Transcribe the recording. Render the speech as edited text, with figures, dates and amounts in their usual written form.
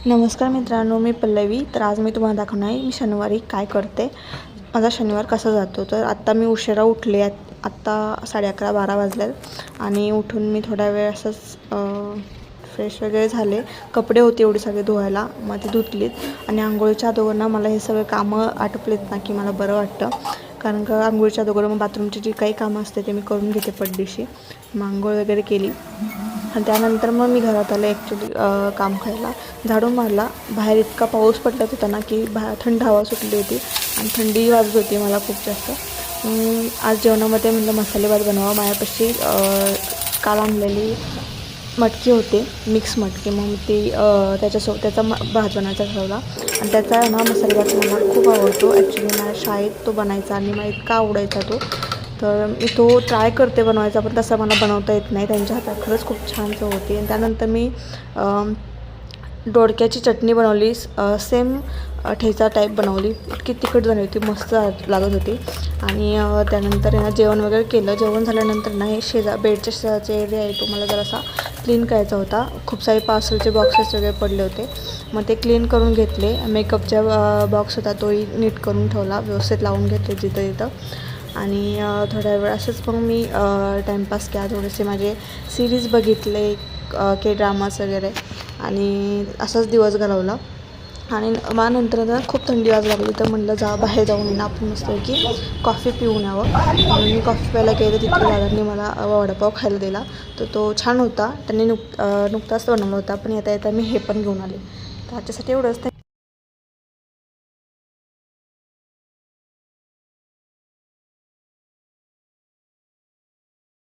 नमस्कार मित्रांनो, मी पल्लवी. तर आज मी तुम्हाला दाखवणार आहे मी शनिवारी काय करते, माझा शनिवार कसा जातो. तर आत्ता मी उशिरा उठले. आत्ता 11:30-12 वाजल्यात आणि उठून मी थोडा वेळ असंच फ्रेश वगैरे झाले. कपडे होते एवढे सगळे धुवायला, मग ते धुतलीत आणि आंघोळीच्या अगोदर मला हे सगळे कामं आटपलेत ना की मला बरं वाटतं. कारण का आंघोळीच्या अगोदर मग बाथरूमची जी काही कामं असते ते मी करून घेते पटदिशी. मग आंघोळ वगैरे केली आणि त्यानंतर मग मी घरात आले. ॲक्च्युली काम करायला झाडून मारला. बाहेर इतका पाऊस पडत होता ना की थंड हवा सुटली होती आणि थंडी वाजत होती मला खूप जास्त. आज जेवणामध्ये म्हणलं मसाले भात बनवा. माझ्यापाशी काल आणलेली मटकी होते, मिक्स मटकी. मग ती त्याचा भात बनवायचा ठरवला आणि त्याचा ना मसाले भात मला खूप आवडतो. ॲक्च्युली माझ्या शाळेत तो बनायचा आणि मला इतका आवडायचा तो. तर मी तो ट्राय करते बनवायचा, पण तसा मला बनवता येत नाही. त्यांच्या हातात खरंच खूप छान चव होती. आणि त्यानंतर मी दोडक्याची चटणी बनवली. सेम ठेचा टाईप बनवली. इतकी तिखट झाली होती, मस्त लागत होती. आणि त्यानंतर ना जेवण वगैरे केलं. जेवण झाल्यानंतर ना हे बेडच्या शेजारचा एरिया आहे तो मला जरासा क्लीन करायचा होता. खूप सारे पार्सलचे बॉक्सेस वगैरे पडले होते, मग ते क्लीन करून घेतले. मेकअपचा बॉक्स होता तोही नीट करून ठेवला, व्यवस्थित लावून घेतले जिथं तिथं. आणि थोड्या वेळ असंच मग मी टाईमपास केला. थोडेसे माझे सिरीज बघितले, के ड्रामास वगैरे, आणि असाच दिवस घालवला. आणि मग नंतर खूप थंडी वाजू लागली, तर म्हणलं बाहेर जाऊन येणं आपण मस्तपैकी कॉफी पिऊन यावं. म्हणून मी कॉफी प्यायला गेले. तिथे दादांनी मला वडापाव खायला दिला. तर तो छान होता. त्यांनी नुकताच बनवला होता, पण येता येता मी हे पण घेऊन आले. तर त्याच्यासाठी एवढंच.